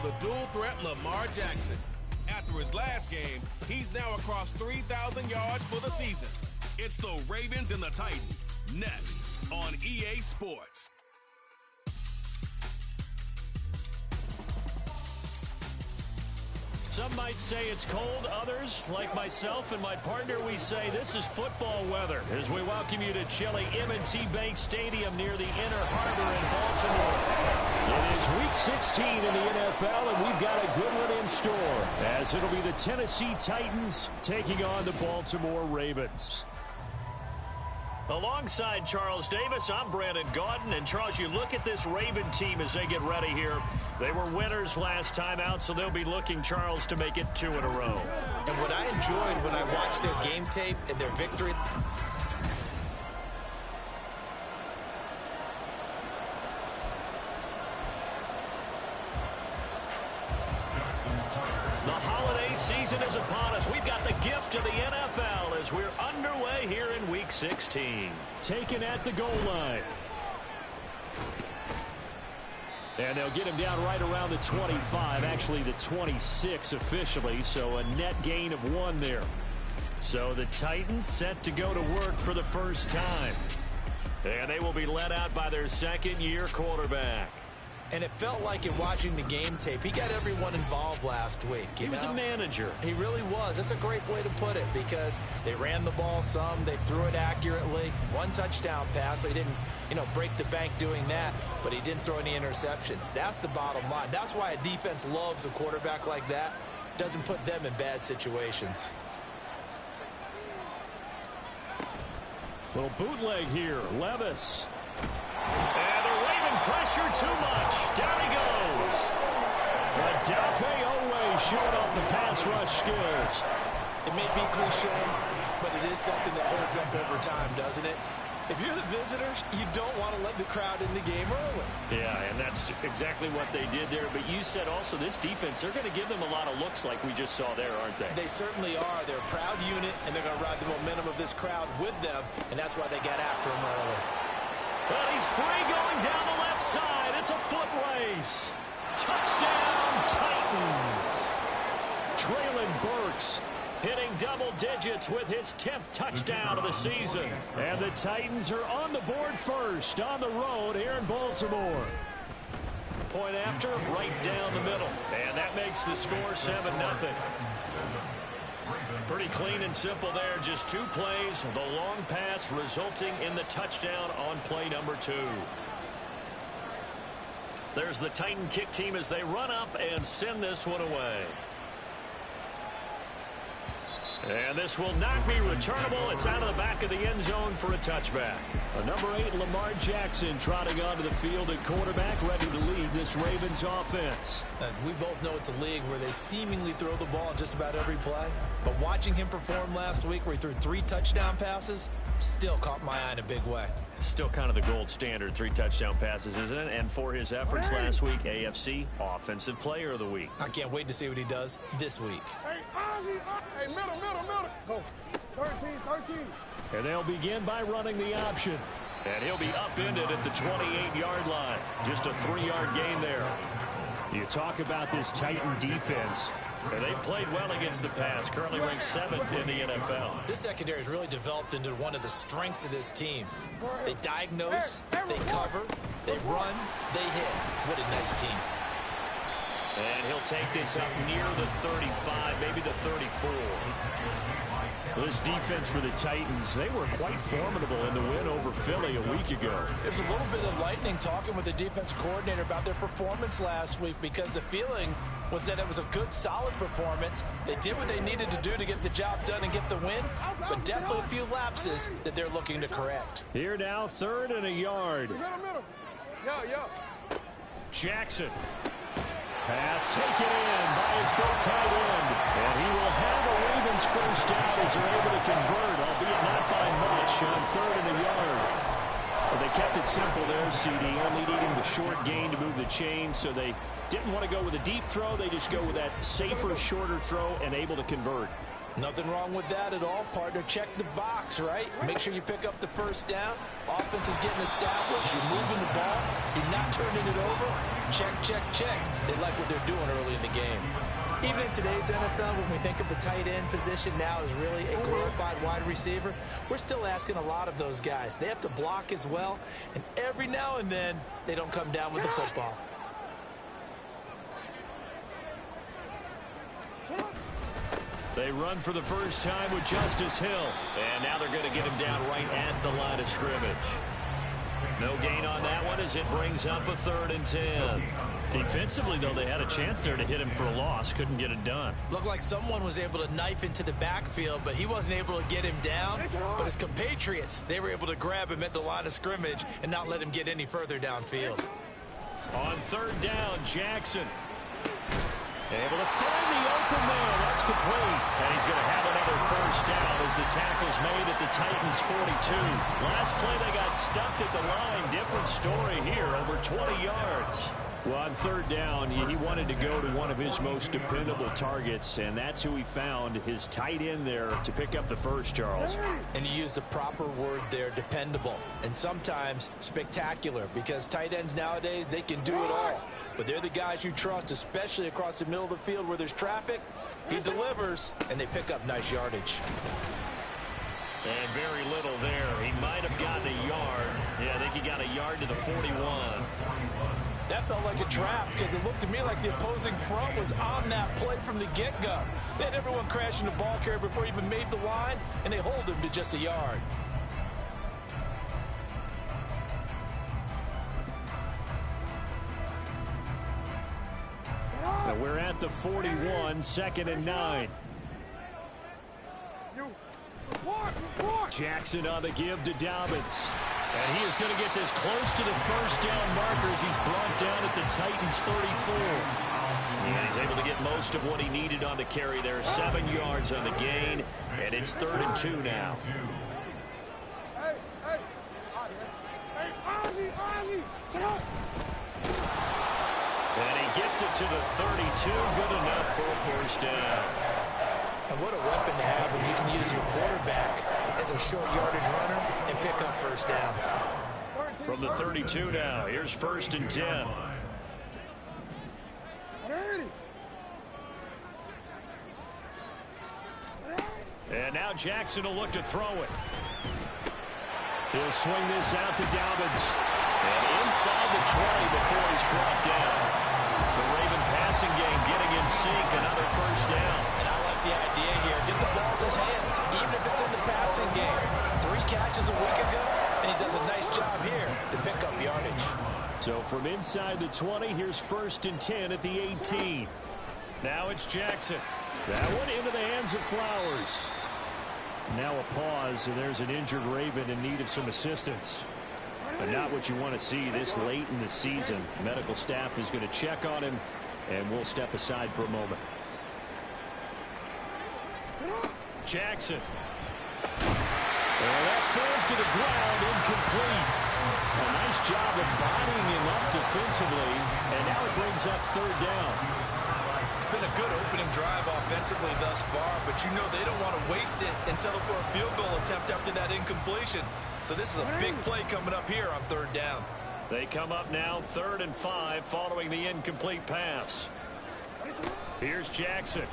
the dual threat Lamar Jackson. After his last game, he's now across 3,000 yards for the season. It's the Ravens and the Titans, next on EA Sports. Some might say it's cold. Others, like myself and my partner, we say this is football weather as we welcome you to chilly M&T Bank Stadium near the Inner Harbor in Baltimore. It is Week 16 in the NFL, and we've got a good one in store as it'll be the Tennessee Titans taking on the Baltimore Ravens. Alongside Charles Davis, I'm Brandon Gaudin. And, Charles, you look at this Raven team as they get ready here. They were winners last time out, so they'll be looking, Charles, to make it 2 in a row. And what I enjoyed when I watched their game tape and their victory, season is upon us. We've got the gift of the NFL as we're underway here in Week 16. Taken at the goal line. And they'll get him down right around the 25, actually the 26 officially, so a net gain of 1 there. So the Titans set to go to work for the first time. And they will be led out by their second-year quarterback. And it felt like in watching the game tape, he got everyone involved last week. He was a manager. He really was. That's a great way to put it because they ran the ball some. They threw it accurately. 1 touchdown pass, so he didn't, break the bank doing that. But he didn't throw any interceptions. That's the bottom line. That's why a defense loves a quarterback like that. Doesn't put them in bad situations. Little bootleg here. Levis. And the Raven pressure too much. Down he goes. Adafe Owe showing off the pass rush skills. It may be cliche, but it is something that holds up over time, doesn't it? If you're the visitors, you don't want to let the crowd in the game early. Yeah, and that's exactly what they did there. But you said also this defense, they're going to give them a lot of looks like we just saw there, aren't they? They certainly are. They're a proud unit, and they're going to ride the momentum of this crowd with them, and that's why they got after him early. Well, he's free going down the left side. It's a foot race. Touchdown, Titans. Traylon Burks hitting double digits with his 10th touchdown of the season. And the Titans are on the board first on the road here in Baltimore. Point after, right down the middle. And that makes the score 7-0. Pretty clean and simple there. Just 2 plays. The long pass resulting in the touchdown on play number 2. There's the Titan kick team as they run up and send this one away. And this will not be returnable. It's out of the back of the end zone for a touchback. Number 8, Lamar Jackson, trotting onto the field at quarterback, ready to lead this Ravens offense. We both know it's a league where they seemingly throw the ball in just about every play. But watching him perform last week where he threw 3 touchdown passes still caught my eye in a big way. Still kind of the gold standard, 3 touchdown passes, isn't it? And for his efforts last week, AFC Offensive Player of the Week. I can't wait to see what he does this week. Hey, middle. Go. 13. And they'll begin by running the option. And he'll be upended at the 28-yard line. Just a 3-yard gain there. You talk about this Titan defense. And they played well against the pass. Currently ranked 7th in the NFL. This secondary has really developed into one of the strengths of this team. They diagnose, they cover, they run, they hit. What a nice team. And he'll take this up near the 35, maybe the 34. This defense for the Titans, they were quite formidable in the win over Philly a week ago. There's a little bit of lightning talking with the defense coordinator about their performance last week because the feeling was that it was a good, solid performance. They did what they needed to do to get the job done and get the win, but definitely a few lapses that they're looking to correct. Here now, 3rd and a yard. Middle. Yeah. Jackson. Pass taken in by his big tight end. And he will have a Ravens first down as they're able to convert, albeit not by much, on 3rd and a yard. But they kept it simple there, CD, only needing the short gain to move the chain, so they didn't want to go with a deep throw. They just go with that safer, shorter throw and able to convert. Nothing wrong with that at all, partner. Check the box, right? Make sure you pick up the first down. Offense is getting established. You're moving the ball. You're not turning it over. check, check, check. They like what they're doing early in the game. Even in today's NFL, when we think of the tight end position now as really a glorified wide receiver, we're still asking a lot of those guys. They have to block as well, and every now and then, they don't come down with the football. They run for the first time with Justice Hill. And now they're going to get him down right at the line of scrimmage. No gain on that one as it brings up a 3rd and 10. Defensively, though, they had a chance there to hit him for a loss. Couldn't get it done. Looked like someone was able to knife into the backfield, but he wasn't able to get him down. But his compatriots, they were able to grab him at the line of scrimmage and not let him get any further downfield. On 3rd down, Jackson. Able to find the open man. That's complete. And he's going to have another first down as the tackle's made at the Titans' 42. Last play, they got stuffed at the line. Different story here, over 20 yards. Well, on 3rd down, he wanted to go to one of his most dependable targets, and that's who he found, his tight end there, to pick up the first, Charles. And you used the proper word there, dependable, and sometimes spectacular, because tight ends nowadays, they can do it all. But they're the guys you trust, especially across the middle of the field where there's traffic. He delivers, and they pick up nice yardage. And very little there. He might have gotten a yard. Yeah, I think he got a yard to the 41. That felt like a trap because it looked to me like the opposing front was on that play from the get-go. They had everyone crashing the ball carrier before he even made the line, and they hold him to just a yard. Now we're at the 41, 2nd and 9. Jackson on the give to Dobbins. And he is going to get this close to the first down markers. He's brought down at the Titans' 34. And he's able to get most of what he needed on the carry there. 7 yards on the gain. And it's 3rd and 2 now. And he gets it to the 32. Good enough for a first down. And what a weapon to have when you can use your quarterback as a short yardage runner and pick up first downs. From the 32 now, here's 1st and 10. And now Jackson will look to throw it. He'll swing this out to Dobbins. And inside the 20 before he's brought down. The Raven passing game getting in sync, another first down. And I like the idea here. Get the ball in his hands, even if it's in the passing game. 3 catches a week ago, and he does a nice job here to pick up yardage. So from inside the 20, here's 1st and 10 at the 18. Now it's Jackson. That one into the hands of Flowers. Now a pause, and there's an injured Raven in need of some assistance. But not what you want to see this late in the season. Medical staff is going to check on him, and we'll step aside for a moment. Jackson. And that falls to the ground, incomplete. A nice job of bodying him up defensively, and now it brings up 3rd down. It's been a good opening drive offensively thus far, but you know they don't want to waste it and settle for a field goal attempt after that incompletion. So this is a big play coming up here on 3rd down. They come up now 3rd and 5 following the incomplete pass. Here's Jackson.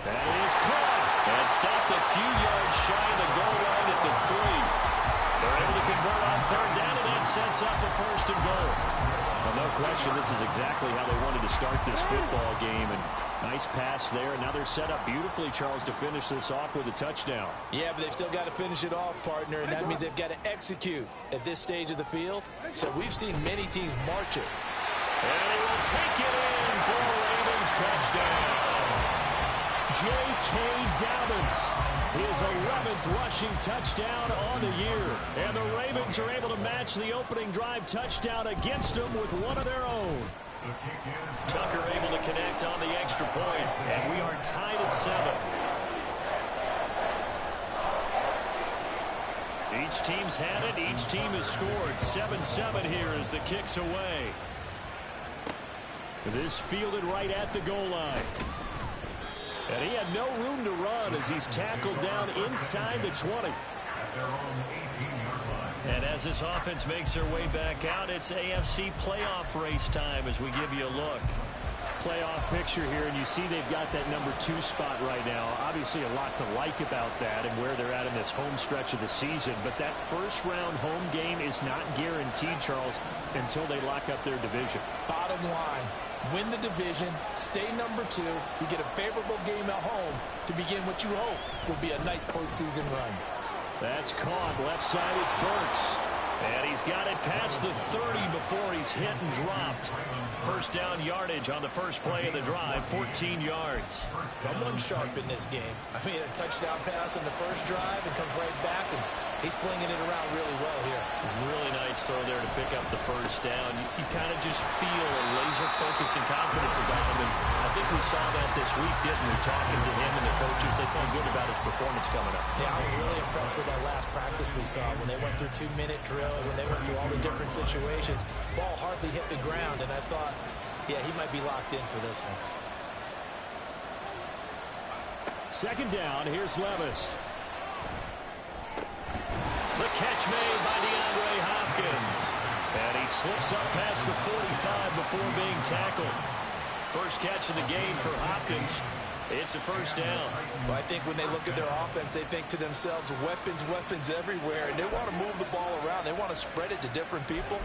That is caught and stopped a few yards shy of the goal line at the 3. They're able to convert on 3rd down, and that sets up a 1st and goal. Well, no question, this is exactly how they wanted to start this football game. And nice pass there. Now they're set up beautifully, Charles, to finish this off with a touchdown. Yeah, but they've still got to finish it off, partner, and that means they've got to execute at this stage of the field. So we've seen many teams march it. And he will take it in for a Ravens touchdown. J.K. Dobbins, his 11th rushing touchdown on the year. And the Ravens are able to match the opening drive touchdown against them with one of their own. Tucker able to connect on the extra point, and we are tied at 7. Each team's had it. Each team has scored. 7-7 here as the kick's away. This fielded right at the goal line. And he had no room to run as he's tackled down inside the 20. And as this offense makes their way back out, it's AFC playoff race time as we give you a look. Playoff picture here, and you see they've got that number 2 spot right now. Obviously a lot to like about that and where they're at in this home stretch of the season, but that first round home game is not guaranteed, Charles, until they lock up their division. Bottom line, win the division, stay number 2, you get a favorable game at home to begin what you hope will be a nice postseason run. That's caught left side. It's Burks. And he's got it past the 30 before he's hit and dropped. First down yardage on the first play of the drive, 14 yards. Someone sharp in this game. I mean, a touchdown pass on the first drive and comes right back, and he's flinging it around really well here. Really nice throw there to pick up the first down. You kind of just feel a laser focus and confidence about him, and I think we saw that this week, didn't we? Talking to him and the coaches, they felt good about his performance coming up. Yeah, I was really impressed with that last practice we saw when they went through 2-minute drill, when they went through all the different situations. Ball hardly hit the ground, and I thought, yeah, he might be locked in for this one. Second down, here's Levis. The catch made by DeAndre Hopkins. And he slips up past the 45 before being tackled. First catch of the game for Hopkins. It's a first down. Well, I think when they look at their offense, they think to themselves, weapons, weapons everywhere. And they want to move the ball around. They want to spread it to different people.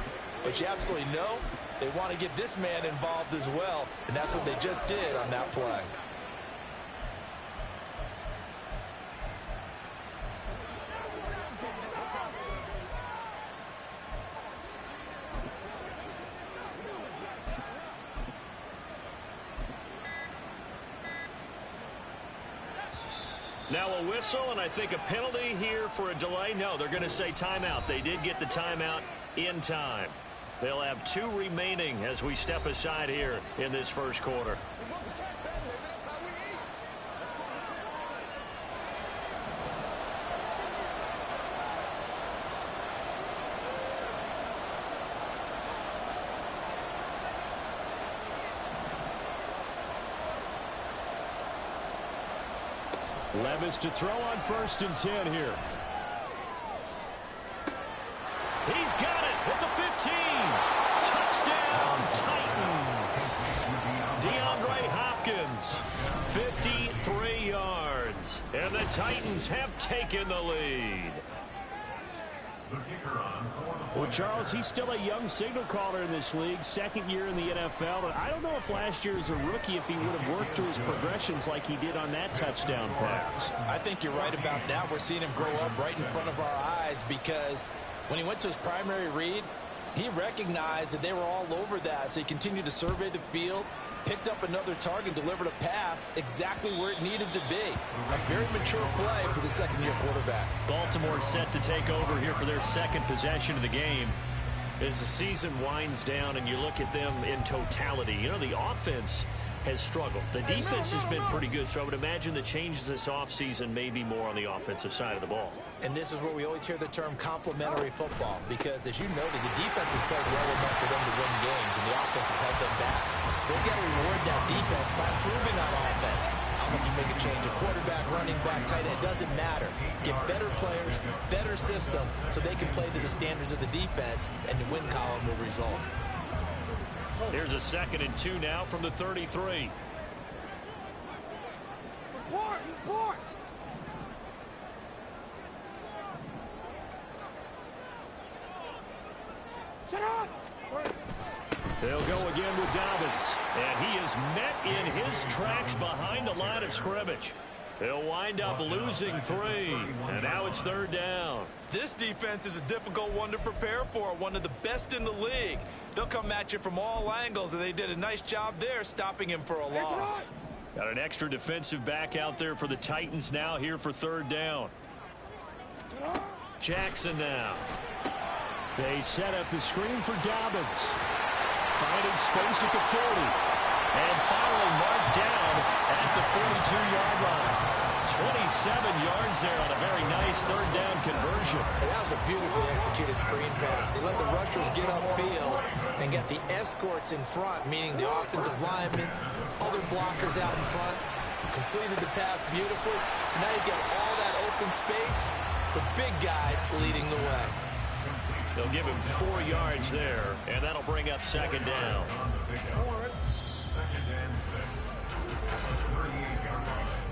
But you absolutely know they want to get this man involved as well. And that's what they just did on that play. Now a whistle, and I think a penalty here for a delay. No, they're going to say timeout. They did get the timeout in time. They'll have 2 remaining as we step aside here in this first quarter. Levis to throw on 1st and 10 here. He's got it at the 15. Touchdown, Titans. DeAndre Hopkins, 53 yards. And the Titans have taken the lead. Well, Charles, he's still a young signal caller in this league, 2nd year in the NFL. And I don't know if last year as a rookie, if he would have worked through his progressions like he did on that touchdown pass. I think you're right about that. We're seeing him grow up right in front of our eyes because when he went to his primary read, he recognized that they were all over that. So he continued to survey the field, picked up another target, delivered a pass exactly where it needed to be. A very mature play for the second-year quarterback. Baltimore set to take over here for their second possession of the game. As the season winds down and you look at them in totality, you know, the offense has struggled. The defense has been pretty good, so I would imagine the changes this offseason may be more on the offensive side of the ball. And this is where we always hear the term complementary football because, as you noted, the defense has played well enough for them to win games, and the offense has held them back. So they've got to reward that defense by improving on offense. I don't know if you make a change, a quarterback, running back, tight end, it doesn't matter. Get better players, better system, so they can play to the standards of the defense, and the win column will result. Here's a 2nd and 2 now from the 33. Report. Shut up. They'll go again with Dobbins. And he is met in his tracks behind the line of scrimmage. They'll wind up losing 3. And now it's 3rd down. This defense is a difficult one to prepare for, one of the best in the league. They'll come at you from all angles, and they did a nice job there stopping him for a loss. Got an extra defensive back out there for the Titans now here for 3rd down. Jackson now. They set up the screen for Dobbins. Finding space at the 40. And finally marked down at the 42-yard line. 27 yards there on a very nice 3rd down conversion. And that was a beautifully executed screen pass. They let the rushers get upfield and get the escorts in front, meaning the offensive linemen, other blockers out in front. Completed the pass beautifully. So now you've got all that open space with big guys leading the way. They'll give him 4 yards there, and that'll bring up second down.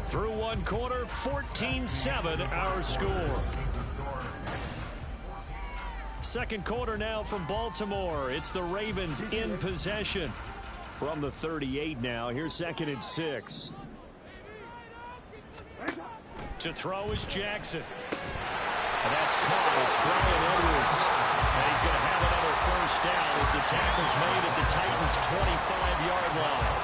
Through one quarter, 14-7 our score. Second quarter now from Baltimore. It's the Ravens in possession. From the 38 now, here's 2nd and 6. To throw is Jackson. And that's caught. It's Brian Edwards. And he's going to have another first down as the tackle's made at the Titans' 25-yard line.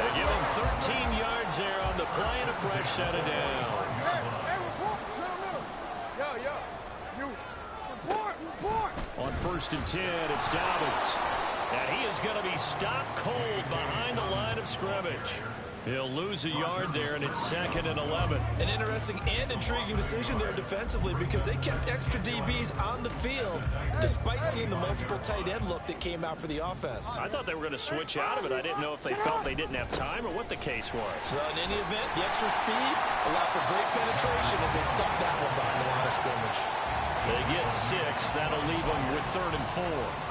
They give him 13 yards there on the play and a fresh set of downs. On 1st and 10, it's Dobbins. And he is going to be stopped cold behind the line of scrimmage. He'll lose a yard there, and it's 2nd and 11. An interesting and intriguing decision there defensively because they kept extra DBs on the field despite seeing the multiple tight end look that came out for the offense. I thought they were going to switch out of it. I didn't know if they felt they didn't have time or what the case was. Well, in any event, the extra speed allowed for great penetration as they stopped that one behind the line of scrimmage. They get 6. That'll leave them with 3rd and 4.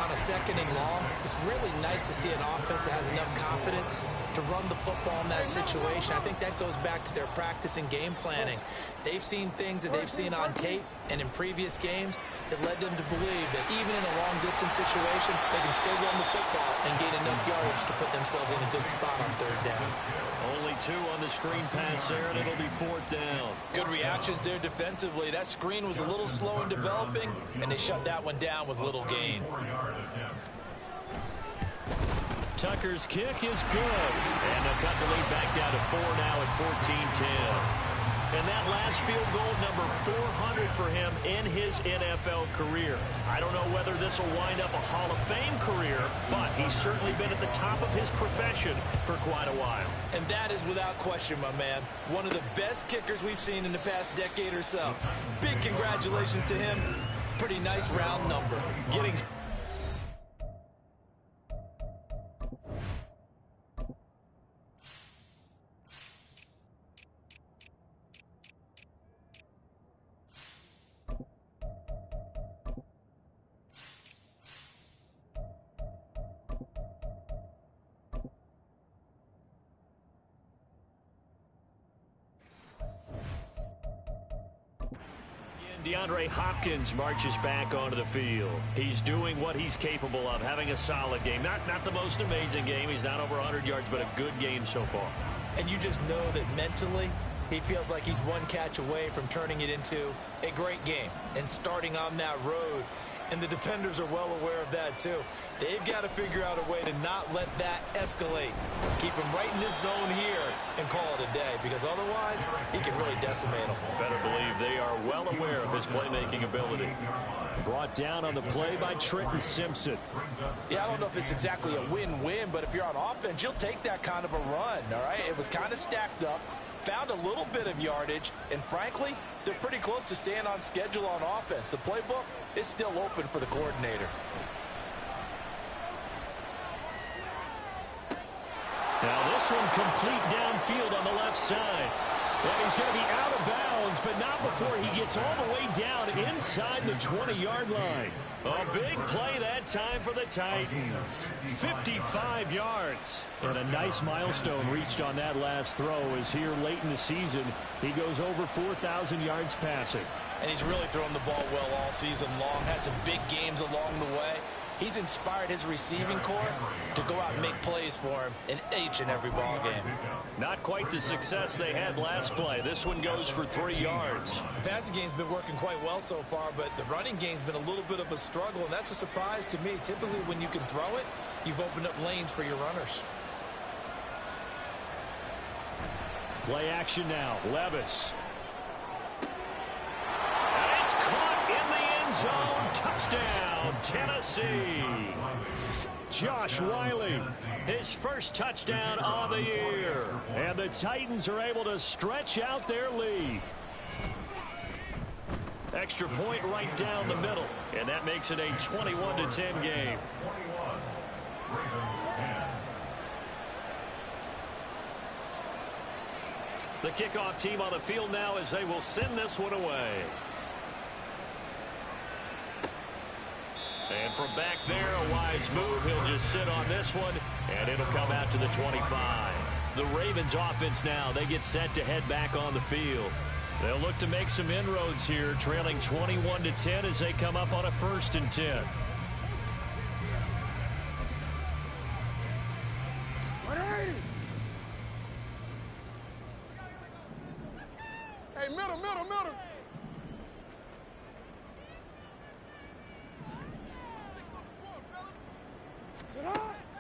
On a 2nd and long, it's really nice to see an offense that has enough confidence to run the football in that situation. I think that goes back to their practice and game planning. They've seen things that they've seen on tape and in previous games that led them to believe that even in a long-distance situation, they can still run the football and gain enough yardage to put themselves in a good spot on 3rd down. Only 2 on the screen pass there, and it'll be 4th down. Good reactions there defensively. That screen was a little slow in developing, and they shut that one down with little gain. Tucker's kick is good. And they'll cut the lead back down to 4 now at 14-10. And that last field goal, number 400 for him in his NFL career. I don't know whether this will wind up a Hall of Fame career, but he's certainly been at the top of his profession for quite a while. And that is without question, my man. One of the best kickers we've seen in the past decade or so. Big congratulations to him. Pretty nice round number. Getting... DeAndre Hopkins marches back onto the field. He's doing what he's capable of, having a solid game. Not the most amazing game. He's not over 100 yards, but a good game so far. And you just know that mentally, he feels like he's one catch away from turning it into a great game and starting on that road. And the defenders are well aware of that, too. They've got to figure out a way to not let that escalate. Keep him right in this zone here and call it a day, because otherwise, he can really decimate them. Better believe they are well aware of his playmaking ability. Brought down on the play by Trenton Simpson. Yeah, I don't know if it's exactly a win-win, but if you're on offense, you'll take that kind of a run, all right? It was kind of stacked up, found a little bit of yardage, and frankly, they're pretty close to staying on schedule on offense. The playbook is still open for the coordinator. Now this one complete downfield on the left side. Well, he's going to be out of bounds, but not before he gets all the way down inside the 20-yard line. A big play that time for the Titans. 55 yards. And a nice milestone reached on that last throw as here late in the season, he goes over 4,000 yards passing. And he's really thrown the ball well all season long. Had some big games along the way. He's inspired his receiving corps to go out and make plays for him in each and every ball game. Not quite the success they had last play. This one goes for 3 yards. The passing game's been working quite well so far, but the running game's been a little bit of a struggle, and that's a surprise to me. Typically, when you can throw it, you've opened up lanes for your runners. Play action now. Levis. And it's caught in the end zone. Touchdown, Tennessee. Josh Wiley, his first touchdown of the year. And the Titans are able to stretch out their lead. Extra point right down the middle. And that makes it a 21-10 game. The kickoff team on the field now as they will send this one away. And from back there, a wise move. He'll just sit on this one, and it'll come out to the 25. The Ravens offense now, they get set to head back on the field. They'll look to make some inroads here, trailing 21-10 as they come up on a 1st and 10. Hey, middle.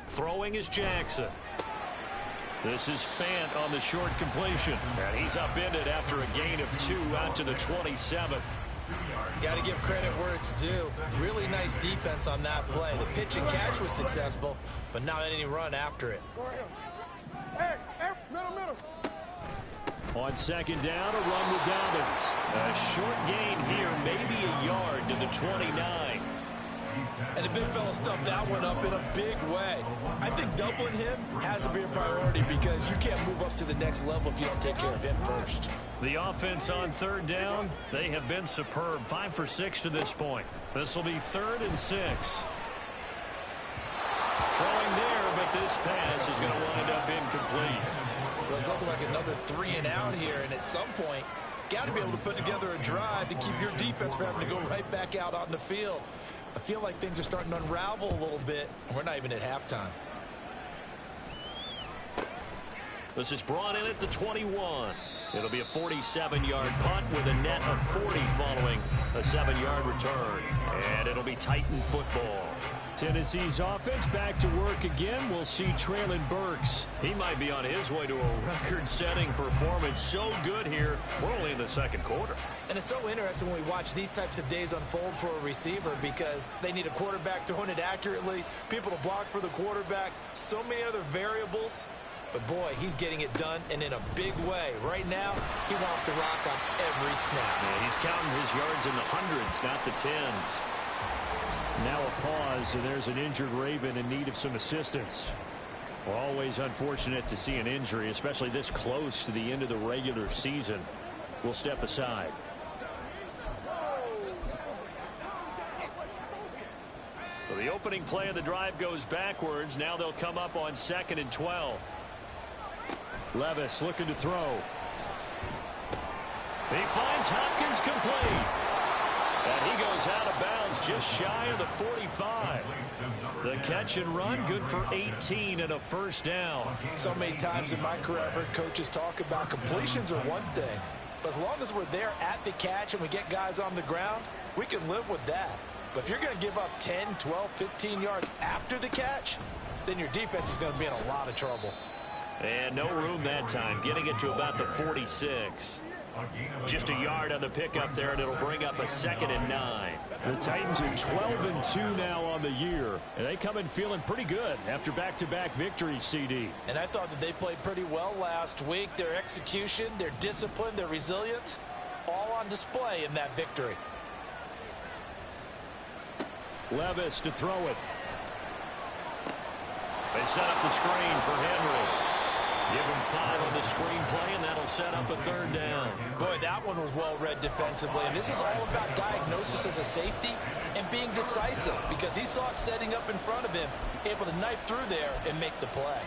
Throwing is Jackson. This is Fant on the short completion. And he's upended after a gain of 2 out to the 27. Got to give credit where it's due. Really nice defense on that play. The pitch and catch was successful, but not any run after it. Hey, middle. On 2nd down, a run with Dobbins. A short gain here, maybe a yard to the 29. And the big fella stuffed that one up in a big way. I think doubling him has to be a priority because you can't move up to the next level if you don't take care of him first. The offense on 3rd down, they have been superb. 5 for 6 to this point. This will be 3rd and 6. Throwing there, but this pass is going to wind up incomplete. Well, it's looking like another 3 and out here, and at some point, got to be able to put together a drive to keep your defense from having to go right back out on the field. I feel like things are starting to unravel a little bit, and we're not even at halftime. This is brought in at the 21. It'll be a 47-yard punt with a net of 40 following a 7-yard return. And it'll be Titan football. Tennessee's offense back to work again. We'll see Traylon Burks. He might be on his way to a record-setting performance. So good here. We're only in the 2nd quarter. And it's so interesting when we watch these types of days unfold for a receiver because they need a quarterback throwing it accurately, people to block for the quarterback, so many other variables. But, boy, he's getting it done and in a big way. Right now, he wants to rock on every snap. Yeah, he's counting his yards in the hundreds, not the tens. Now a pause, and there's an injured Raven in need of some assistance. Well, always unfortunate to see an injury, especially this close to the end of the regular season. We'll step aside. So the opening play of the drive goes backwards. Now they'll come up on 2nd and 12. Levis looking to throw. He finds Hopkins complete. And he goes out of bounds just shy of the 45. The catch and run good for 18 and a 1st down. So many times in my career I've heard coaches talk about completions are one thing. But as long as we're there at the catch and we get guys on the ground, we can live with that. But if you're going to give up 10, 12, 15 yards after the catch, then your defense is going to be in a lot of trouble. And no room that time, getting it to about the 46. Just a yard on the pickup there, and it'll bring up a 2nd and 9. The Titans are 12 and 2 now on the year, and they come in feeling pretty good after back-to-back victories, CD. And I thought that they played pretty well last week. Their execution, their discipline, their resilience, all on display in that victory. Levis to throw it. They set up the screen for Henry. Give him 5 on the screenplay, and that'll set up a 3rd down. Boy, that one was well read defensively. And this is all about diagnosis as a safety and being decisive because he saw it setting up in front of him, able to knife through there and make the play.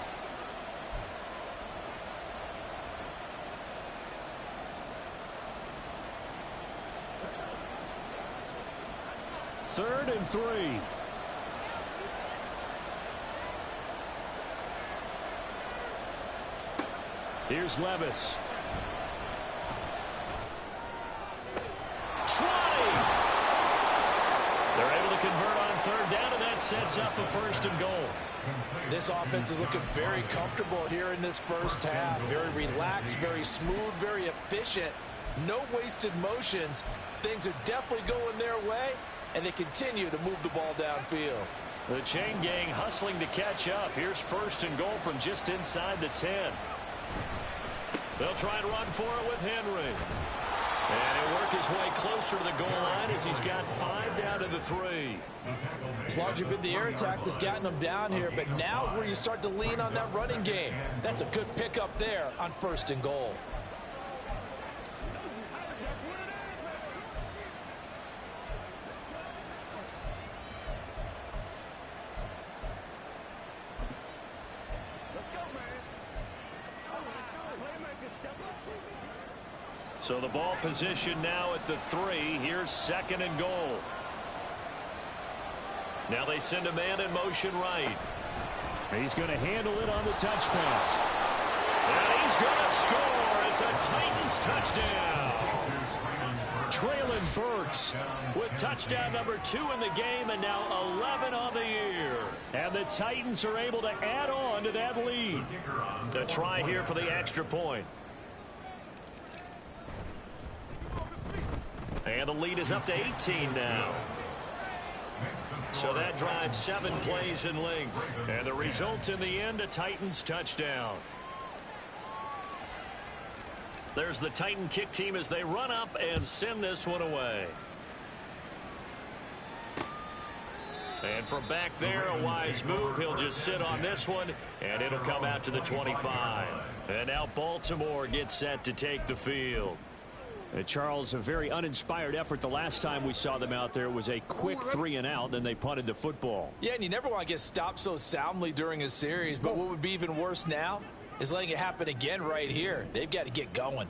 Third and 3. Here's Levis. 20. They're able to convert on 3rd down, and that sets up a 1st and goal. This offense is looking very comfortable here in this first half. Very relaxed, very smooth, very efficient. No wasted motions. Things are definitely going their way, and they continue to move the ball downfield. The chain gang hustling to catch up. Here's 1st and goal from just inside the 10. They'll try and run for it with Henry. And he'll work his way closer to the goal line as he's got 5 down to the 3. It's largely been the air attack that's gotten them down here, but now's where you start to lean on that running game. That's a good pickup there on 1st and goal. So the ball position now at the 3. Here's 2nd and goal. Now they send a man in motion right. He's going to handle it on the touch pass. And he's going to score. It's a Titans touchdown. Traylon Burks with touchdown number 2 in the game and now 11 on the year. And the Titans are able to add on to that lead. A try here for the extra point. And the lead is up to 18 now. So that drives 7 plays in length. And the result in the end, a Titans touchdown. There's the Titan kick team as they run up and send this one away. And from back there, a wise move. He'll just sit on this one, and it'll come out to the 25. And now Baltimore gets set to take the field. Charles, a very uninspired effort. The last time we saw them out there was a quick 3 and out, then they punted the football. Yeah, and you never want to get stopped so soundly during a series, but what would be even worse now is letting it happen again right here. They've got to get going.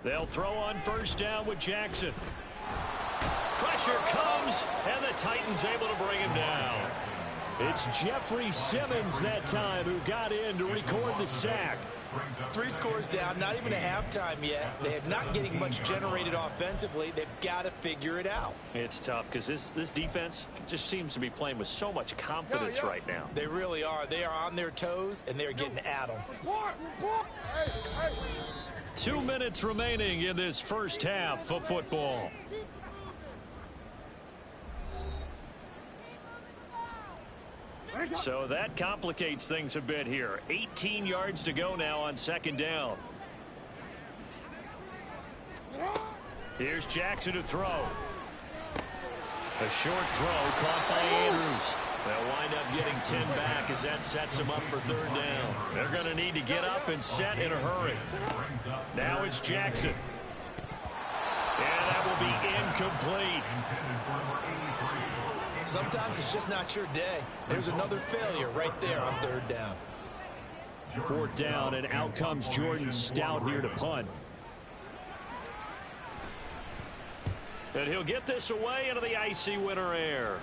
They'll throw on 1st down with Jackson. Pressure comes, and the Titans able to bring him down. It's Jeffrey Simmons that time who got in to record the sack. 3 scores down, not even a halftime yet. They have not getting much generated offensively. They've got to figure it out. It's tough because this defense just seems to be playing with so much confidence right now. They really are. They are on their toes, and they're getting at them. 2 minutes remaining in this first half of football. So that complicates things a bit here. 18 yards to go now on 2nd down. Here's Jackson to throw. A short throw caught by Andrews. They'll wind up getting 10 back as that sets them up for 3rd down. They're going to need to get up and set in a hurry. Now it's Jackson. And that will be incomplete. Sometimes it's just not your day. There's another failure right there on 3rd down. 4th down, and out comes Jordan Stout here to punt. And he'll get this away into the icy winter air.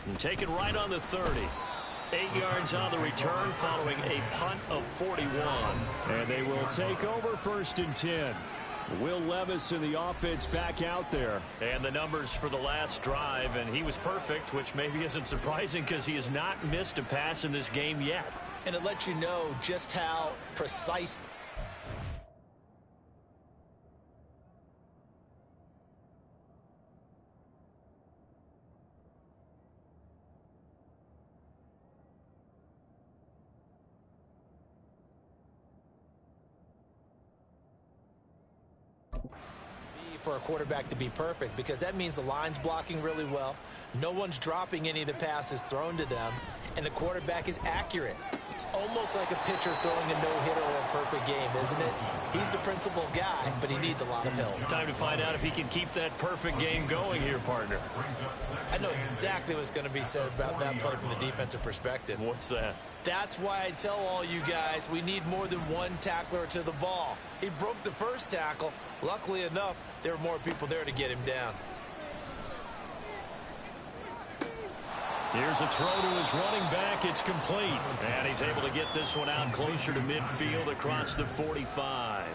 And take it right on the 30. 8 yards on the return following a punt of 41. And they will take over 1st and 10. Will Levis in the offense back out there. And the numbers for the last drive, and he was perfect, which maybe isn't surprising because he has not missed a pass in this game yet. And it lets you know just how precise. For a quarterback to be perfect, because that means the line's blocking really well, no one's dropping any of the passes thrown to them, and the quarterback is accurate. It's almost like a pitcher throwing a no-hitter or a perfect game, isn't it? He's the principal guy, but he needs a lot of help. Time to find out if he can keep that perfect game going here, partner. I know exactly what's going to be said about that play from the defensive perspective. What's that? That's why I tell all you guys we need more than one tackler to the ball. He broke the first tackle. Luckily enough, there were more people there to get him down. Here's a throw to his running back. It's complete. And he's able to get this one out closer to midfield across the 45.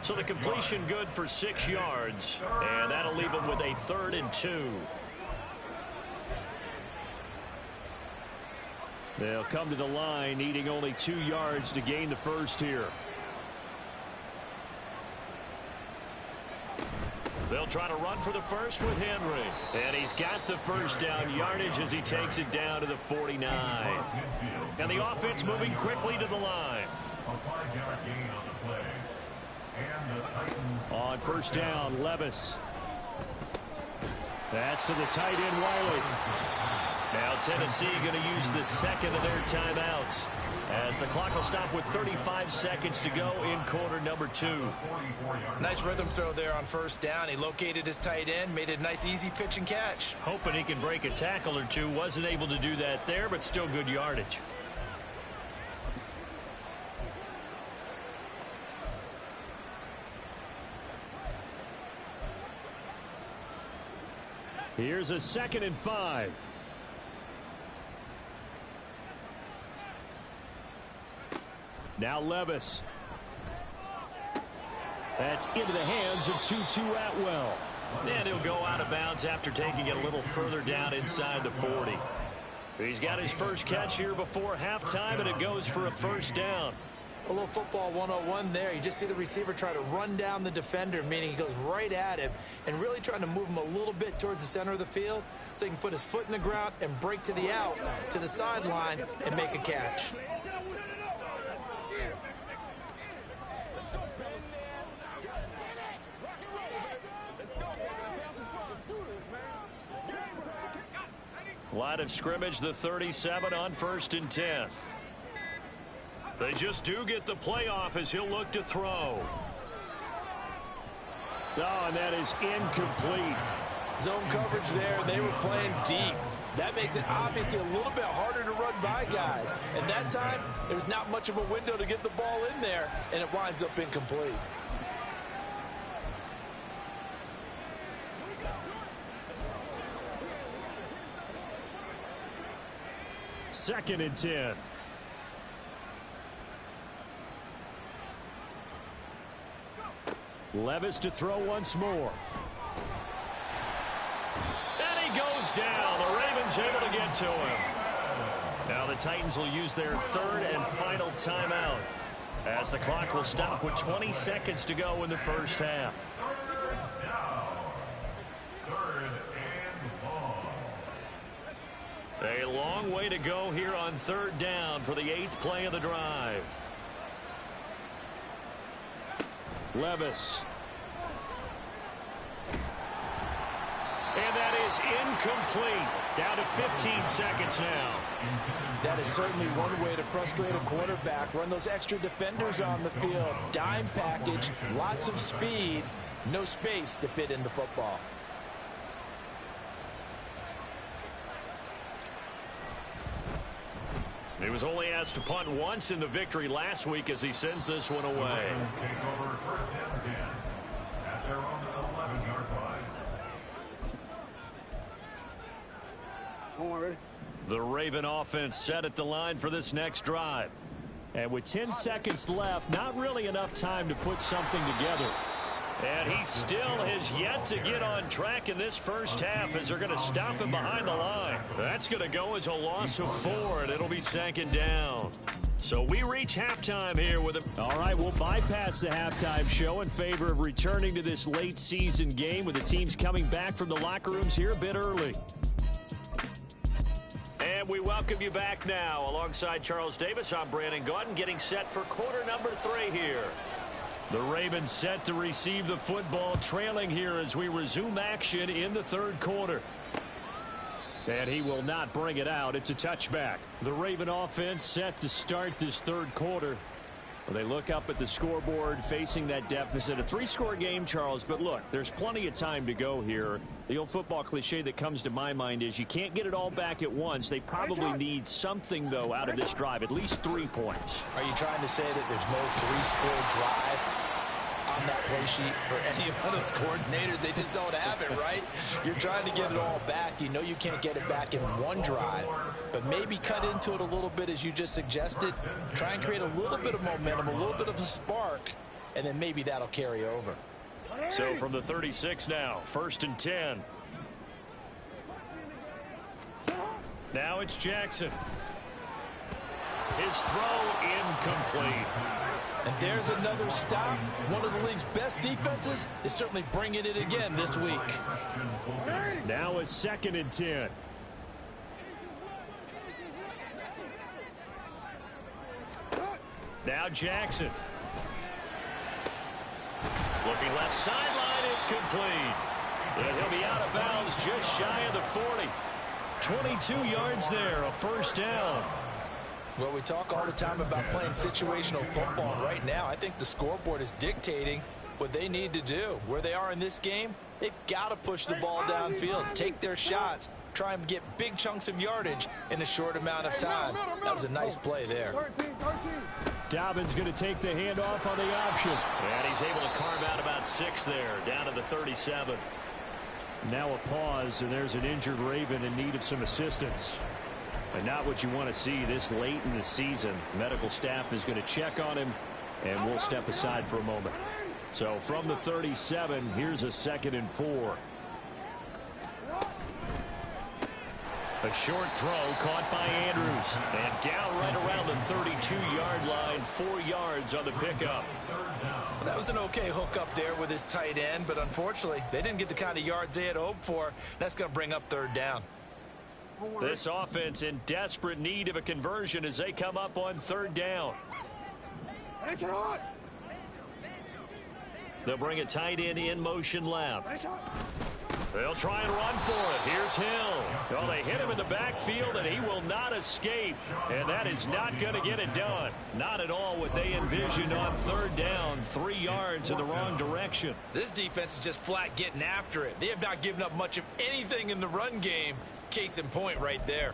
So the completion good for 6 yards. And that'll leave him with a 3rd and 2. They'll come to the line, needing only 2 yards to gain the first here. They'll try to run for the first with Henry. And he's got the 1st down yardage as he takes it down to the 49. And the offense moving quickly to the line. On 1st down, Levis. That's to the tight end, Wiley. Now Tennessee going to use the second of their timeouts as the clock will stop with 35 seconds to go in quarter number 2. Nice rhythm throw there on first down. He located his tight end, made it a nice easy pitch and catch. Hoping he can break a tackle or two. Wasn't able to do that there, but still good yardage. Here's a 2nd and 5. Now Levis. That's into the hands of Tutu Atwell. And he'll go out of bounds after taking it a little further down inside the 40. He's got his first catch here before halftime, and it goes for a first down. A little football 101 there. You just see the receiver try to run down the defender, meaning he goes right at him and really trying to move him a little bit towards the center of the field so he can put his foot in the ground and break to the out, to the sideline, and make a catch. Line of scrimmage, the 37 on 1st and 10. They just do get the play off as he'll look to throw. Oh, and that is incomplete. Zone coverage there, and they were playing deep. That makes it obviously a little bit harder to run by guys. And that time, there's not much of a window to get the ball in there, and it winds up incomplete. Second and 10. Levis to throw once more. And he goes down. The Ravens able to get to him. Now the Titans will use their 3rd and final timeout as the clock will stop with 20 seconds to go in the first half. A long way to go here on 3rd down for the 8th play of the drive. Levis. And that is incomplete. Down to 15 seconds now. That is certainly one way to frustrate a quarterback. Run those extra defenders on the field. Dime package, lots of speed, no space to fit in the football. He was only asked to punt once in the victory last week as he sends this one away. The Raven offense set at the line for this next drive. And with 10 seconds left, not really enough time to put something together. And he still has yet to get on track in this first half as they're going to stop him behind the line. That's going to go as a loss of 4, and it'll be 2nd down. So we reach halftime here with him. All right, we'll bypass the halftime show in favor of returning to this late season game with the teams coming back from the locker rooms here a bit early. And we welcome you back now. Alongside Charles Davis, I'm Brandon Gaudin, getting set for quarter number 3 here. The Ravens set to receive the football, trailing here as we resume action in the 3rd quarter. And he will not bring it out. It's a touchback. The Raven offense set to start this 3rd quarter. Well, they look up at the scoreboard facing that deficit. A 3-score game, Charles, but look, there's plenty of time to go here. The old football cliche that comes to my mind is you can't get it all back at once. They probably need something, though, out of this drive, at least 3 points. Are you trying to say that there's no 3-score drive on that play sheet for any of those coordinators? They just don't have it, right? You're trying to get it all back. You know you can't get it back in one drive, but maybe cut into it a little bit as you just suggested. Try and create a little bit of momentum, a little bit of a spark, and then maybe that'll carry over. So from the 36 now, 1st and 10. Now it's Jackson. His throw incomplete. And there's another stop. One of the league's best defenses is certainly bringing it again this week. Now a 2nd and 10. Now Jackson. Looking left sideline, it's complete. And he'll be out of bounds just shy of the 40. 22 yards there, a first down. Well, we talk all the time about playing situational football, and right now I think the scoreboard is dictating what they need to do. Where they are in this game, they've got to push the ball downfield, take their shots, try and get big chunks of yardage in a short amount of time. That was a nice play there. 13. Dobbins going to take the handoff on the option. And he's able to carve out about 6 there, down to the 37. Now a pause, and there's an injured Raven in need of some assistance. And not what you want to see this late in the season. Medical staff is going to check on him, and we'll step aside for a moment. So from the 37, here's a 2nd and 4. A short throw caught by Andrews. And down right around the 32-yard line, 4 yards on the pickup. That was an okay hook up there with his tight end, but unfortunately, they didn't get the kind of yards they had hoped for. That's going to bring up 3rd down. This offense in desperate need of a conversion as they come up on 3rd down. They'll bring a tight end in motion left. They'll try and run for it. Here's Hill. Well, they hit him in the backfield, and he will not escape. And that is not going to get it done. Not at all what they envisioned on 3rd down. 3 yards in the wrong direction. This defense is just flat getting after it. They have not given up much of anything in the run game. Case in point right there.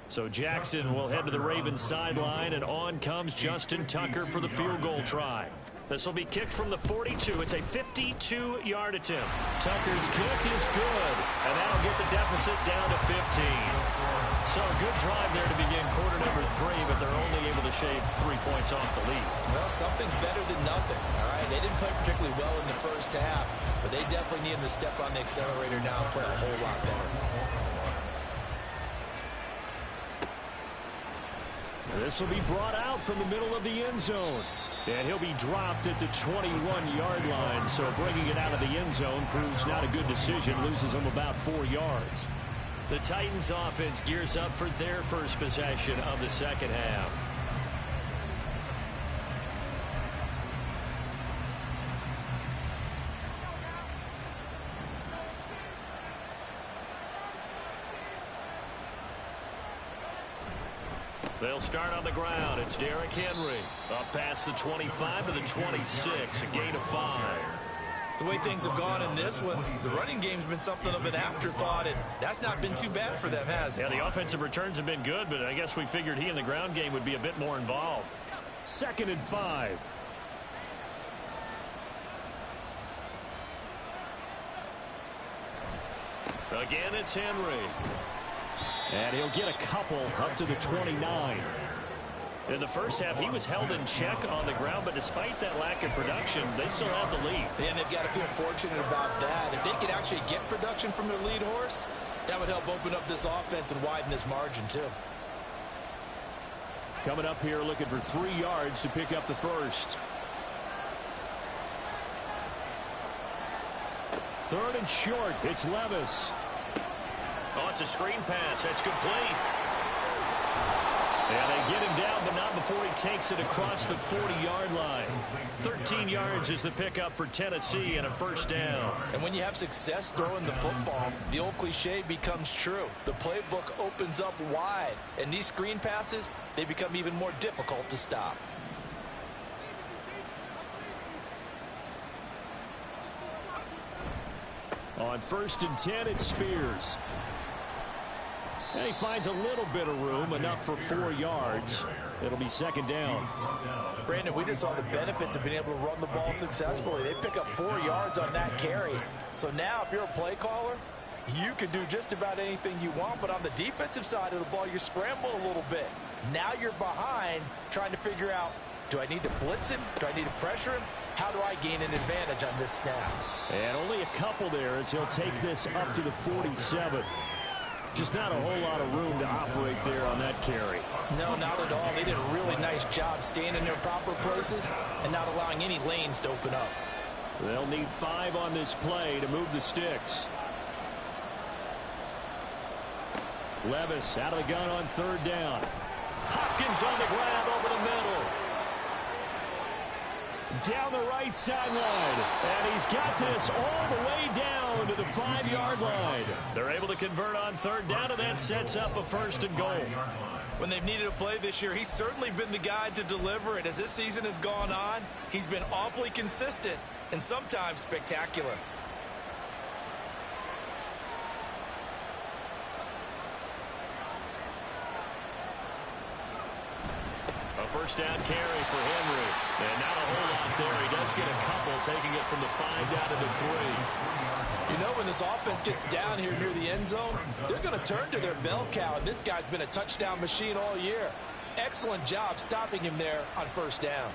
So Jackson will head to the Ravens sideline, and on comes Justin Tucker for the field goal try. This will be kicked from the 42. It's a 52-yard attempt. Tucker's kick is good, and that'll get the deficit down to 15. So a good drive there to begin quarter number 3, but they're only able to shave 3 points off the lead. Well, something's better than nothing, all right? They didn't play particularly well in the first half, but they definitely need them to step on the accelerator now and play a whole lot better. This will be brought out from the middle of the end zone. And he'll be dropped at the 21-yard line. So bringing it out of the end zone proves not a good decision. Loses him about 4 yards. The Titans offense gears up for their first possession of the 2nd half. They'll start on the ground. It's Derrick Henry. Up past the 25 to the 26. A gain of 5. The way things have gone in this one, the running game's been something of an afterthought, and that's not been too bad for them, has it? Yeah, the offensive returns have been good, but I guess we figured he in the ground game would be a bit more involved. 2nd and 5. Again, it's Henry. And he'll get a couple up to the 29. In the first half, he was held in check on the ground, but despite that lack of production, they still have the lead. And they've got to feel fortunate about that. If they could actually get production from their lead horse, that would help open up this offense and widen this margin, too. Coming up here looking for 3 yards to pick up the first. 3rd and short. It's Levis. Oh, it's a screen pass. That's complete. And they get him down, but not before he takes it across the 40-yard line. 13 yards is the pickup for Tennessee and a first down. And when you have success throwing the football, the old cliche becomes true. The playbook opens up wide, and these screen passes, they become even more difficult to stop. On 1st and 10, it's Spears. And he finds a little bit of room, enough for 4 yards. It'll be 2nd down. Brandon, we just saw the benefits of being able to run the ball successfully. They pick up 4 yards on that carry. So now if you're a play caller, you can do just about anything you want. But on the defensive side of the ball, you scramble a little bit. Now you're behind trying to figure out, do I need to blitz him? Do I need to pressure him? How do I gain an advantage on this snap? And only a couple there as he'll take this up to the 47. Just not a whole lot of room to operate there on that carry. No, not at all. They did a really nice job staying in their proper places and not allowing any lanes to open up. They'll need 5 on this play to move the sticks. Levis out of the gun on 3rd down. Hopkins on the grab over the middle. Down the right sideline. And he's got this all the way down to the 5-yard line. They're able to convert on third down, and that sets up a 1st and goal. When they've needed a play this year, he's certainly been the guy to deliver it. As this season has gone on, he's been awfully consistent and sometimes spectacular. A 1st down carry for Henry. And not a whole lot there. He does get a couple, taking it from the 5 down to the 3. You know, when this offense gets down here near the end zone, they're going to turn to their bell cow, and this guy's been a touchdown machine all year. Excellent job stopping him there on 1st down.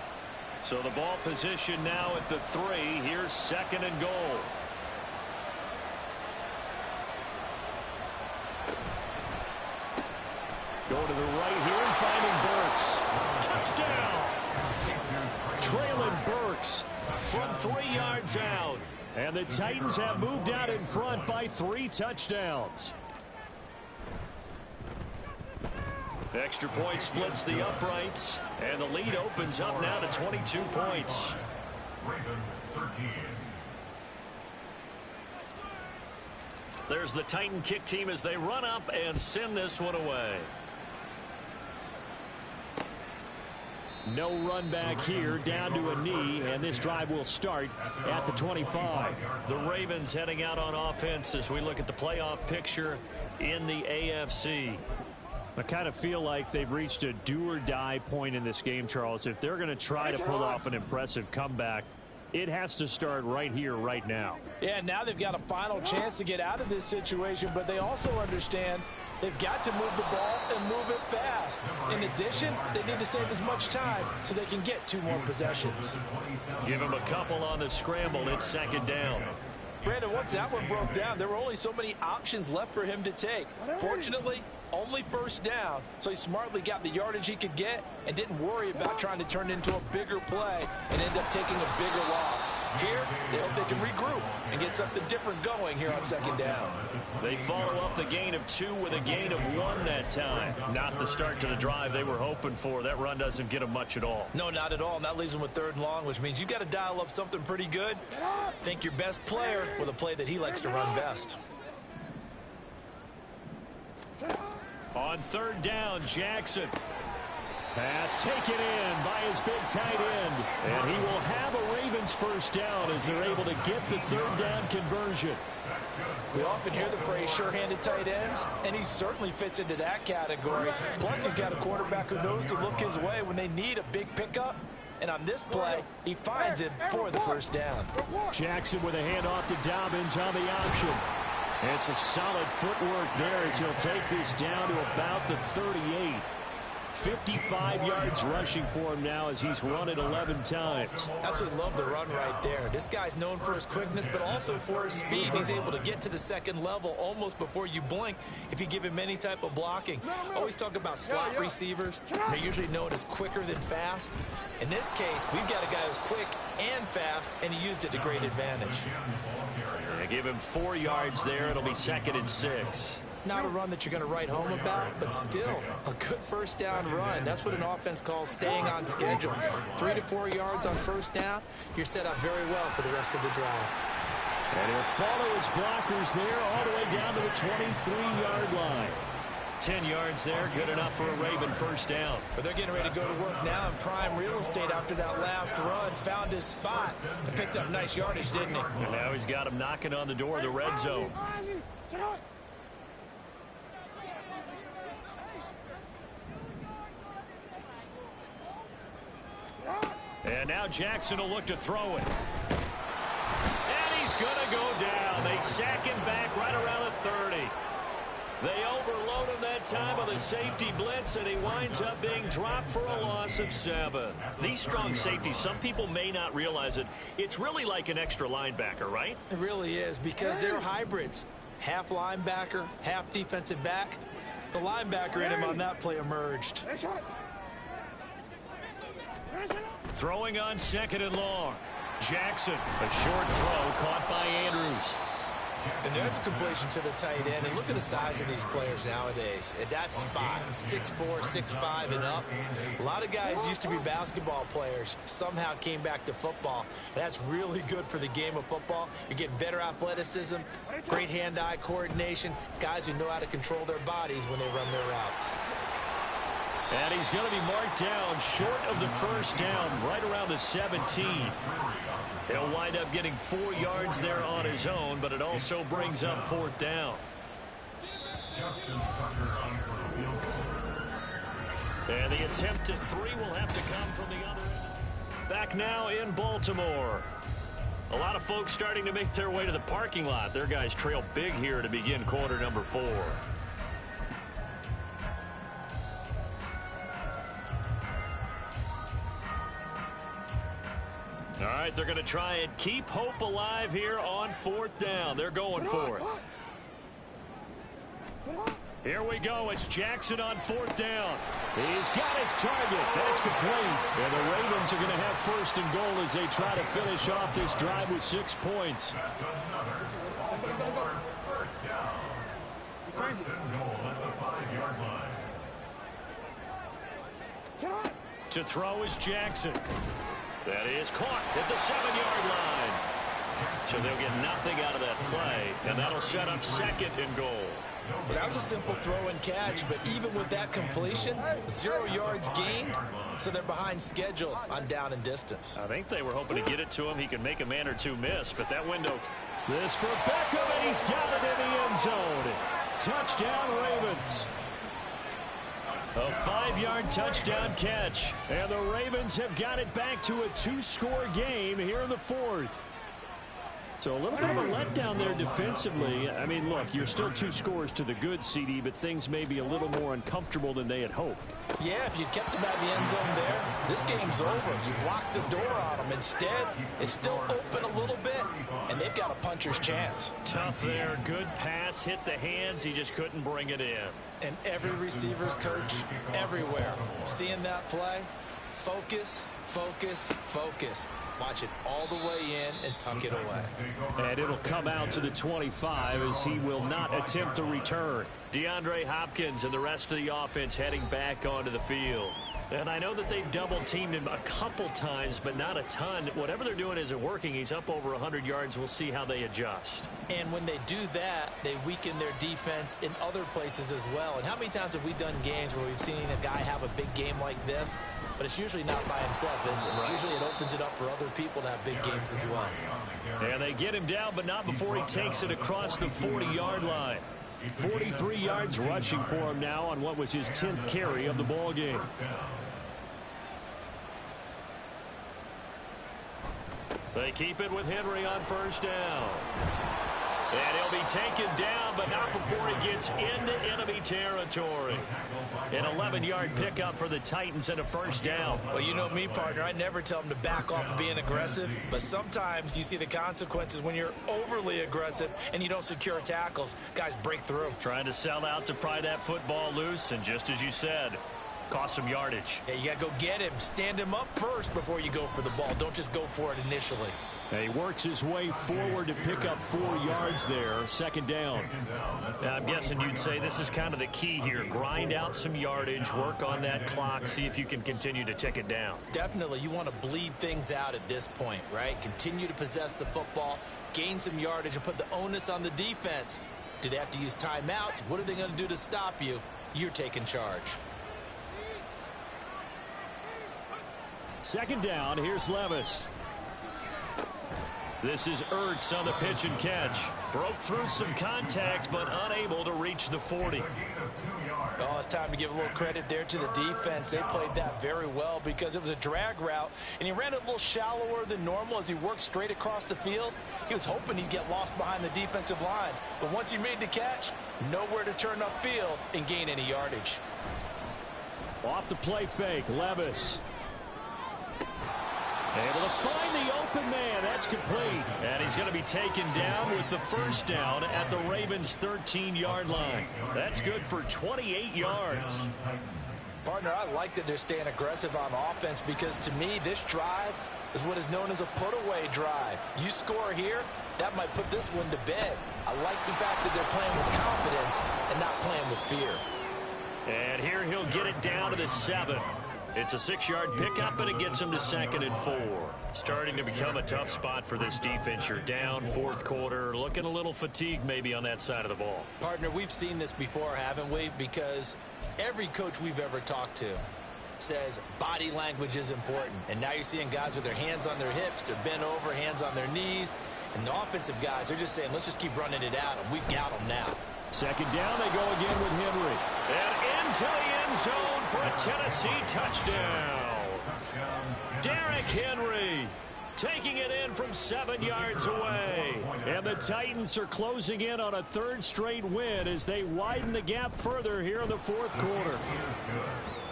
So the ball position now at the 3. Here's 2nd and goal. Going to the right here and finding Burks. Touchdown! Traylon Burks from 3 yards out. And the Titans have moved out in front by 3 touchdowns. Extra point splits the uprights. And the lead opens up now to 22 points. There's the Titan kick team as they run up and send this one away. No run back here, down to a knee, and this drive will start at the 25. The Ravens heading out on offense as we look at the playoff picture in the AFC. I kind of feel like they've reached a do-or-die point in this game, Charles. If they're going to try to pull off an impressive comeback, it has to start right here, right now. Yeah, now they've got a final chance to get out of this situation, but they also understand they've got to move the ball and move it fast. In addition, they need to save as much time so they can get 2 more possessions. Give them a couple on the scramble. It's 2nd down. Brandon, once that one broke down, there were only so many options left for him to take. Fortunately, only 1st down, so he smartly got the yardage he could get and didn't worry about trying to turn it into a bigger play and end up taking a bigger loss. Here, they hope they can regroup and get something different going here on 2nd down. They follow up the gain of 2 with a gain of 1 that time. Not the start to the drive they were hoping for. That run doesn't get them much at all. No, not at all. And that leaves them with 3rd and long, which means you've got to dial up something pretty good. Think your best player with a play that he likes to run best. On 3rd down, Jackson. Pass taken in by his big tight end. And he will have a Ravens 1st down as they're able to get the 3rd down conversion. We often hear the phrase sure-handed tight ends, and he certainly fits into that category. Plus, he's got a quarterback who knows to look his way when they need a big pickup. And on this play, he finds it for the 1st down. Jackson with a handoff to Dobbins on the option. And some solid footwork there as he'll take this down to about the 38. 55 yards rushing for him now as he's run it 11 times. Absolutely love the run right there. This guy's known for his quickness, but also for his speed. He's able to get to the 2nd level almost before you blink if you give him any type of blocking. Always talk about slot receivers. They're usually known as quicker than fast. In this case, we've got a guy who's quick and fast, and he used it to great advantage. They give him 4 yards there. It'll be 2nd and 6. Not a run that you're going to write home about, but still a good 1st down run. That's what an offense calls staying on schedule. 3 to 4 yards on 1st down, you're set up very well for the rest of the drive. And he'll follow his blockers there all the way down to the 23-yard line. 10 yards there, good enough for a Raven 1st down. But they're getting ready to go to work now in prime real estate after that last run. Found his spot and picked up nice yardage, didn't he? And now he's got him knocking on the door of the red zone. And now Jackson will look to throw it. And he's going to go down. They sack him back right around the 30. They overload him that time with a safety blitz, and he winds up being dropped for a loss of 7. These strong safeties, some people may not realize it. It's really like an extra linebacker, right? It really is, because they're hybrids. Half linebacker, half defensive back. The linebacker in him on that play emerged. Throwing on 2nd and long. Jackson, a short throw caught by Andrews. And there's a completion to the tight end. And look at the size of these players nowadays. At that spot, 6'4", 6'5", and up. A lot of guys used to be basketball players, somehow came back to football. And that's really good for the game of football. You're getting better athleticism, great hand-eye coordination, guys who know how to control their bodies when they run their routes. And he's going to be marked down short of the first down, right around the 17. He'll wind up getting 4 yards there on his own, but it also brings up 4th down. And the attempt at 3 will have to come from the other end. Back now in Baltimore. A lot of folks starting to make their way to the parking lot. Their guys trail big here to begin quarter number 4. All right, they're going to try and keep hope alive here on 4th down. They're going for it. Here we go. It's Jackson on 4th down. He's got his target. That's complete. And the Ravens are going to have 1st and goal as they try to finish off this drive with 6 points. That's another 1st down. 1st and goal at the 5-yard line. To throw is Jackson. That is caught at the 7-yard line. So they'll get nothing out of that play, and that'll set up 2nd and goal. Well, that was a simple throw and catch, but even with that completion, 0 yards gained, so they're behind schedule on down and distance. I think they were hoping to get it to him. He could make a man or 2 miss, but that window. This for Beckham, and he's got it in the end zone. Touchdown, Ravens. A 5-yard touchdown catch. And the Ravens have got it back to a 2-score game here in the 4th. So a little bit of a letdown there defensively. I mean, look, you're still 2 scores to the good, CD, but things may be a little more uncomfortable than they had hoped. Yeah, if you kept them out of the end zone there, this game's over. You've locked the door on them. Instead, it's still open a little bit, and they've got a puncher's chance. Tough there. Good pass. Hit the hands. He just couldn't bring it in. And every receiver's coach everywhere. Seeing that play, focus, focus, focus. Watch it all the way in and tuck it away. And it'll come out to the 25 as he will not attempt to return. DeAndre Hopkins and the rest of the offense heading back onto the field. And I know that they've double-teamed him a couple times, but not a ton. Whatever they're doing isn't working. He's up over 100 yards. We'll see how they adjust. And when they do that, they weaken their defense in other places as well. And how many times have we done games where we've seen a guy have a big game like this, but it's usually not by himself, is it? Right. Usually it opens it up for other people to have big games as well. And they get him down, but not before he takes it across the 40-yard line. 43 yards rushing for him now on what was his 10th carry of the ball game. They keep it with Henry on 1st down. And he'll be taken down, but not before he gets into enemy territory. An 11-yard pickup for the Titans and a 1st down. Well, you know me, partner. I never tell them to back off of being aggressive, but sometimes you see the consequences when you're overly aggressive and you don't secure tackles. Guys break through. Trying to sell out to pry that football loose, and just as you said, cost some yardage. Yeah, you got to go get him. Stand him up first before you go for the ball. Don't just go for it initially. And he works his way forward to pick up 4 yards there. 2nd down. Now, I'm guessing you'd say this is kind of the key here. Grind out some yardage, work on that clock, see if you can continue to tick it down. Definitely. You want to bleed things out at this point, right? Continue to possess the football, gain some yardage, and put the onus on the defense. Do they have to use timeouts? What are they going to do to stop you? You're taking charge. 2nd down. Here's Levis. This is Ertz on the pitch and catch. Broke through some contact, but unable to reach the 40. Oh, it's time to give a little credit there to the defense. They played that very well because it was a drag route, and he ran it a little shallower than normal as he worked straight across the field. He was hoping he'd get lost behind the defensive line, but once he made the catch, nowhere to turn upfield and gain any yardage. Off the play fake, Levis. Able to find the open man. That's complete. And he's going to be taken down with the 1st down at the Ravens' 13-yard line. That's good for 28 yards. Partner, I like that they're staying aggressive on offense because to me, this drive is what is known as a put-away drive. You score here, that might put this one to bed. I like the fact that they're playing with confidence and not playing with fear. And here he'll get it down to the 7. It's a 6-yard pickup, and it gets him to 2nd and 4. Starting to become a tough spot for this defense. You're down 4th quarter, looking a little fatigued maybe on that side of the ball. Partner, we've seen this before, haven't we? Because every coach we've ever talked to says body language is important. And now you're seeing guys with their hands on their hips, they're bent over, hands on their knees. And the offensive guys, they're just saying, let's just keep running it at them. We've got them now. 2nd down, they go again with Henry. And into the end zone for a Tennessee touchdown. Derrick Henry taking it in from 7 yards away. And the Titans are closing in on a 3rd straight win as they widen the gap further here in the 4th quarter.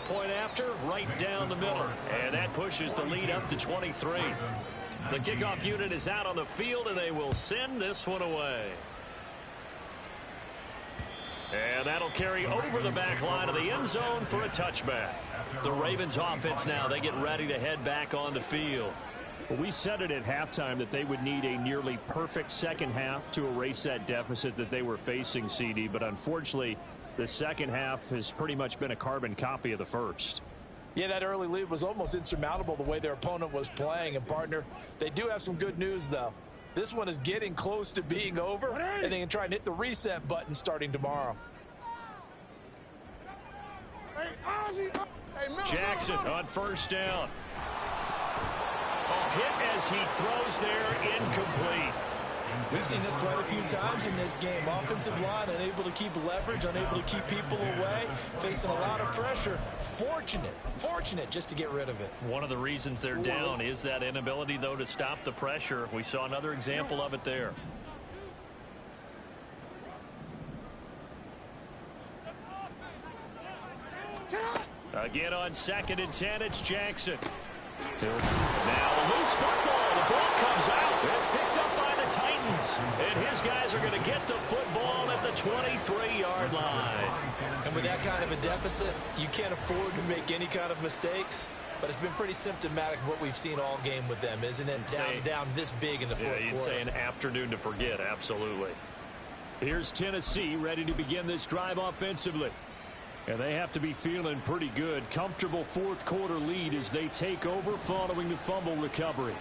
Point after, right down the middle. And that pushes the lead up to 23. The kickoff unit is out on the field, and they will send this one away. And that'll carry over the back line of the end zone for a touchback. The Ravens offense now, they get ready to head back on the field. Well, we said it at halftime that they would need a nearly perfect second half to erase that deficit that they were facing, CD. But unfortunately, the second half has pretty much been a carbon copy of the first. Yeah, that early lead was almost insurmountable the way their opponent was playing. And, partner, they do have some good news, though. This one is getting close to being over, and they can try and hit the reset button starting tomorrow. Jackson on 1st down. A hit as he throws there, incomplete. We've seen this quite a few times in this game. Offensive line unable to keep leverage, unable to keep people away, facing a lot of pressure. Fortunate just to get rid of it. One of the reasons they're down is that inability, though, to stop the pressure. We saw another example of it there. Again on 2nd and 10, it's Jackson. Now a loose football. The ball comes out. It's picked up by the Titans. And his guys are going to get the football at the 23-yard line. And with that kind of a deficit, you can't afford to make any kind of mistakes. But it's been pretty symptomatic of what we've seen all game with them, isn't it? Down this big in the 4th quarter. You'd say an afternoon to forget, absolutely. Here's Tennessee ready to begin this drive offensively. And they have to be feeling pretty good. Comfortable 4th quarter lead as they take over following the fumble recovery.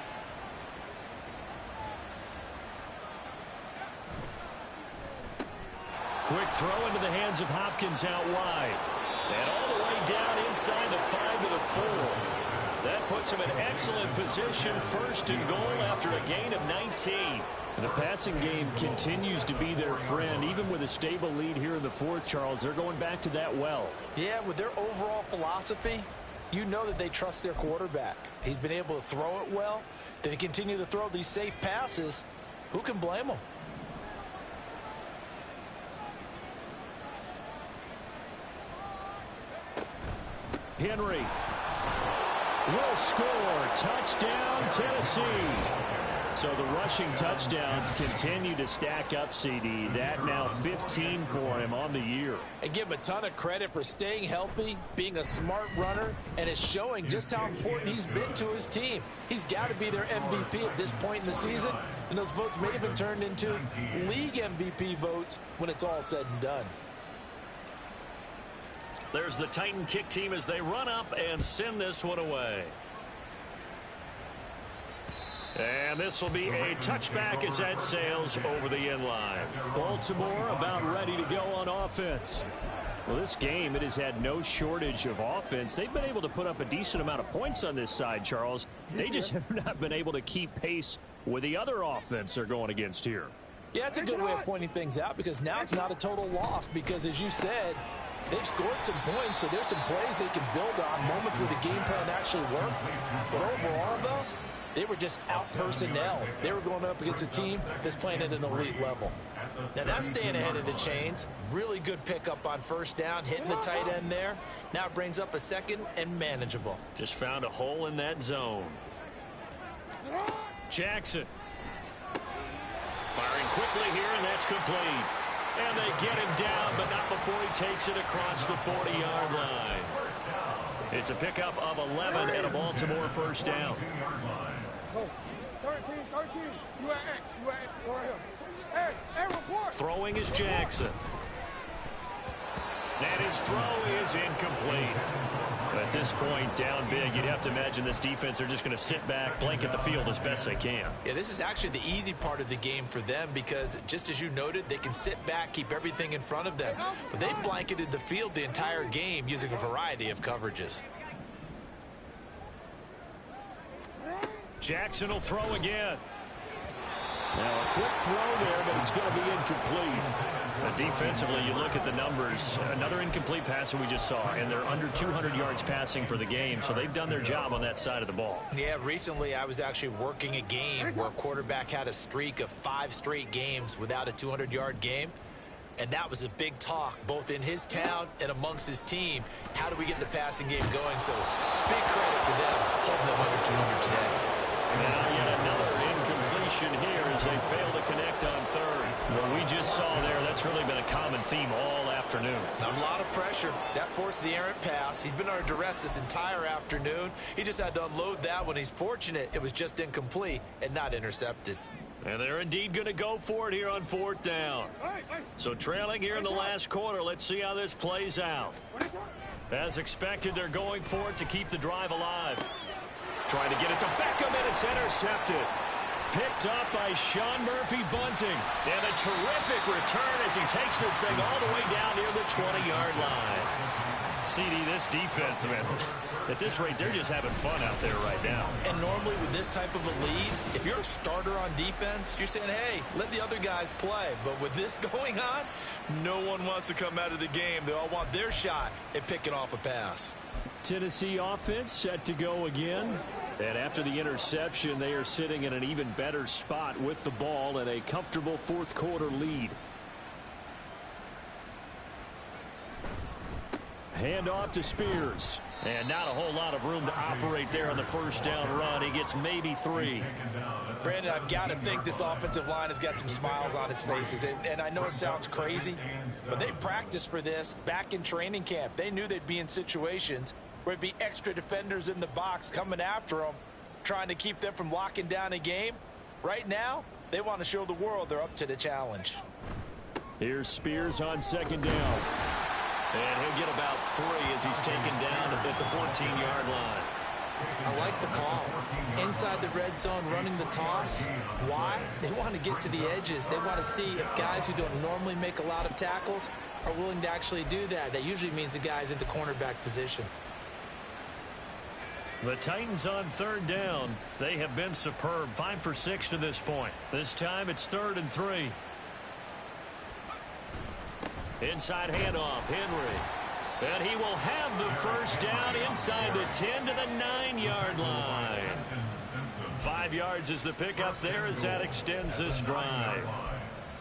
Quick throw into the hands of Hopkins out wide. And all the way down inside the 5 to the 4. That puts him in excellent position. 1st and goal after a gain of 19. The passing game continues to be their friend. Even with a stable lead here in the 4th, Charles, they're going back to that well. Yeah, with their overall philosophy, you know that they trust their quarterback. He's been able to throw it well. They continue to throw these safe passes. Who can blame them? Henry will score. Touchdown, Tennessee. So the rushing touchdowns continue to stack up, CD. That now 15 for him on the year. And give him a ton of credit for staying healthy, being a smart runner, and it's showing just how important he's been to his team. He's got to be their MVP at this point in the season, and those votes may have been turned into league MVP votes when it's all said and done. There's the Titan kick team as they run up and send this one away. And this will be a touchback as that sails over the end line. Baltimore about ready to go on offense. Well, this game, it has had no shortage of offense. They've been able to put up a decent amount of points on this side, Charles. They just have not been able to keep pace with the other offense they're going against here. Yeah, it's a good way of pointing things out because now it's not a total loss because, as you said, they've scored some points, so there's some plays they can build on, moments where the game plan actually worked. But overall, though, they were just out-personnel. They were going up against a team that's playing at an elite level. Now, that's staying ahead of the chains. Really good pickup on 1st down, hitting the tight end there. Now it brings up a 2nd and manageable. Just found a hole in that zone. Jackson. Firing quickly here, and that's complete. And they get him down, but not before he takes it across the 40-yard line. It's a pickup of 11 and a Baltimore 1st down. 13, you at X. You at X. Go right here. Throwing is Jackson. And his throw is incomplete. At this point, down big, you'd have to imagine this defense, they're just going to sit back, blanket the field as best they can. Yeah, this is actually the easy part of the game for them because, just as you noted, they can sit back, keep everything in front of them. But they blanketed the field the entire game using a variety of coverages. Jackson will throw again. Now a quick throw there, but it's going to be incomplete. Defensively, you look at the numbers. Another incomplete passer we just saw, and they're under 200 yards passing for the game, so they've done their job on that side of the ball. Yeah, recently I was actually working a game where a quarterback had a streak of 5 straight games without a 200-yard game, and that was a big talk, both in his town and amongst his team. How do we get the passing game going? So big credit to them, holding them under 200 today. Now yet another incompletion here as they fail to connect on third. What we just saw there, that's really been a common theme all afternoon. A lot of pressure. That forced the errant pass. He's been under duress this entire afternoon. He just had to unload that one. He's fortunate it was just incomplete and not intercepted. And they're indeed going to go for it here on 4th down. So trailing here in the last quarter, let's see how this plays out. As expected, they're going for it to keep the drive alive. Trying to get it to Beckham, and it's intercepted. Picked up by Sean Murphy-Bunting. And a terrific return as he takes this thing all the way down near the 20-yard line. CD, this defense, man, at this rate, they're just having fun out there right now. And normally with this type of a lead, if you're a starter on defense, you're saying, hey, let the other guys play. But with this going on, no one wants to come out of the game. They all want their shot at picking off a pass. Tennessee offense set to go again. And after the interception, they are sitting in an even better spot with the ball and a comfortable 4th quarter lead. Handoff to Spears. And not a whole lot of room to operate there on the first down run. He gets maybe 3. Brandon, I've got to think this offensive line has got some smiles on its faces. And I know it sounds crazy, but they practiced for this back in training camp. They knew they'd be in situations where it'd be extra defenders in the box coming after them, trying to keep them from locking down a game. Right now, they want to show the world they're up to the challenge. Here's Spears on 2nd down. And he'll get about 3 as he's taken down at the 14-yard line. I like the call. Inside the red zone, running the toss. Why? They want to get to the edges. They want to see if guys who don't normally make a lot of tackles are willing to actually do that. That usually means the guy's in the cornerback position. The Titans on 3rd down. They have been superb. 5 for 6 to this point. This time it's 3rd and 3. Inside handoff, Henry. And he will have the first down inside the 10 to the 9-yard line. 5 yards is the pickup there as that extends this drive.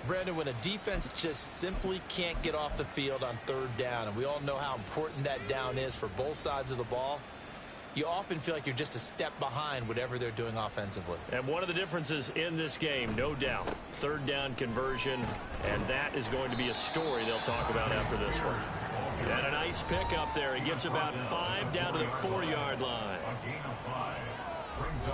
Brandon, when a defense just simply can't get off the field on 3rd down, and we all know how important that down is for both sides of the ball, you often feel like you're just a step behind whatever they're doing offensively. And one of the differences in this game, no doubt, 3rd down conversion, and that is going to be a story they'll talk about after this one. And a nice pickup there. He gets about 5 down to the 4-yard line.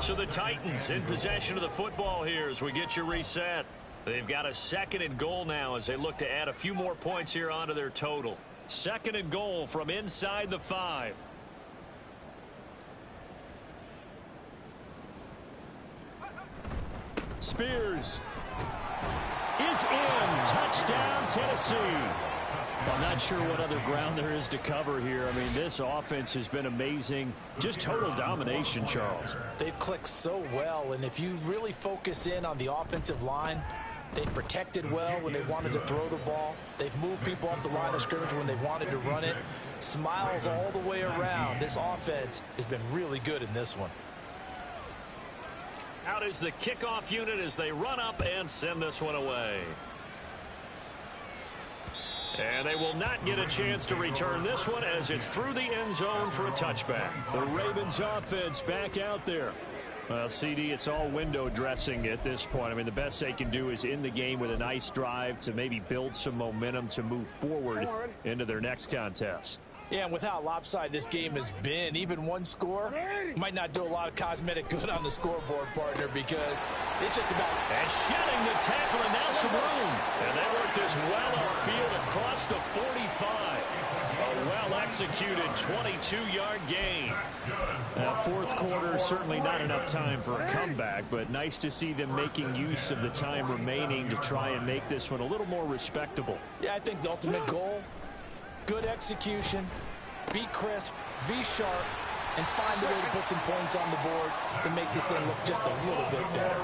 So the Titans in possession of the football here as we get you reset. They've got a 2nd and goal now as they look to add a few more points here onto their total. 2nd and goal from inside the 5. Spears is in. Touchdown, Tennessee. I'm not sure what other ground there is to cover here. I mean, this offense has been amazing. Just total domination, Charles. They've clicked so well, and if you really focus in on the offensive line, they've protected well when they wanted to throw the ball. They've moved people off the line of scrimmage when they wanted to run it. Smiles all the way around. This offense has been really good in this one. Out is the kickoff unit as they run up and send this one away. And they will not get a chance to return this one as it's through the end zone for a touchback. The Ravens offense back out there. Well, CD, it's all window dressing at this point. I mean, the best they can do is in the game with a nice drive to maybe build some momentum to move forward into their next contest. Yeah, and with how lopsided this game has been, even one score might not do a lot of cosmetic good on the scoreboard, partner, because it's just about... And shedding the tackle, and now some room. And they work this well upfield across the 45. A well-executed 22-yard gain. Fourth quarter, certainly not enough time for a comeback, but nice to see them making use of the time remaining to try and make this one a little more respectable. Yeah, I think the ultimate goal, good execution, be crisp, be sharp, and find a way to put some points on the board to make this thing look just a little bit better.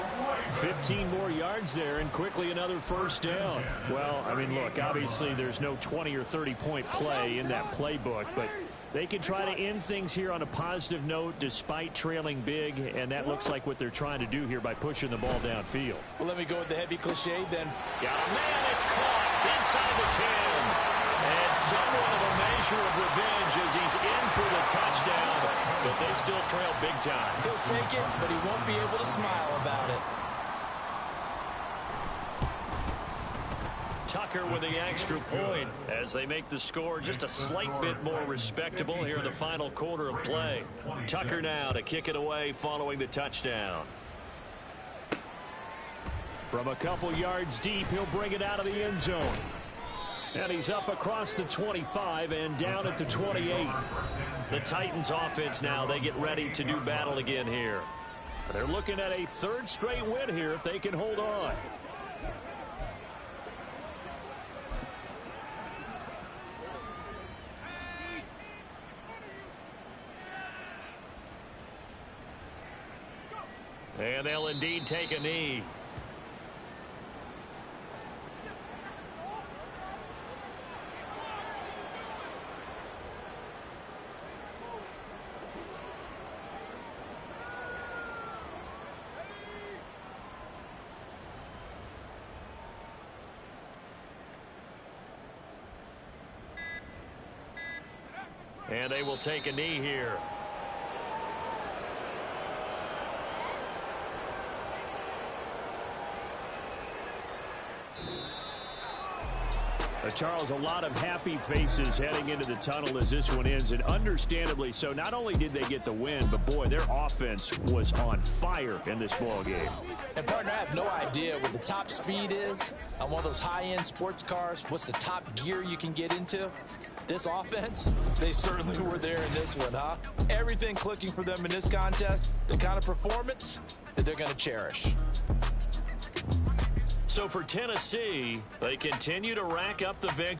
15 more yards there, and quickly another first down. Well, I mean, look, obviously there's no 20 or 30-point play in that playbook, but they can try to end things here on a positive note despite trailing big, and that looks like what they're trying to do here by pushing the ball downfield. Well, let me go with the heavy cliche then. Got a man, it's caught inside the 10. And somewhat of a measure of revenge as he's in for the touchdown, but they still trail big time. He'll take it, but he won't be able to smile about it. Tucker with the extra point as they make the score just a slight bit more respectable here in the final quarter of play. Tucker now to kick it away following the touchdown. From a couple yards deep, he'll bring it out of the end zone. And he's up across the 25 and down at the 28. The Titans offense now, they get ready to do battle again here. They're looking at a third straight win here if they can hold on. And they'll indeed take a knee. And they will take a knee here. Charles, a lot of happy faces heading into the tunnel as this one ends, and understandably so. Not only did they get the win, but boy, their offense was on fire in this ball game. And partner, I have no idea what the top speed is on one of those high-end sports cars. What's the top gear you can get into? This offense, they certainly were there in this one, huh? Everything clicking for them in this contest, the kind of performance that they're going to cherish. So for Tennessee, they continue to rack up the victory.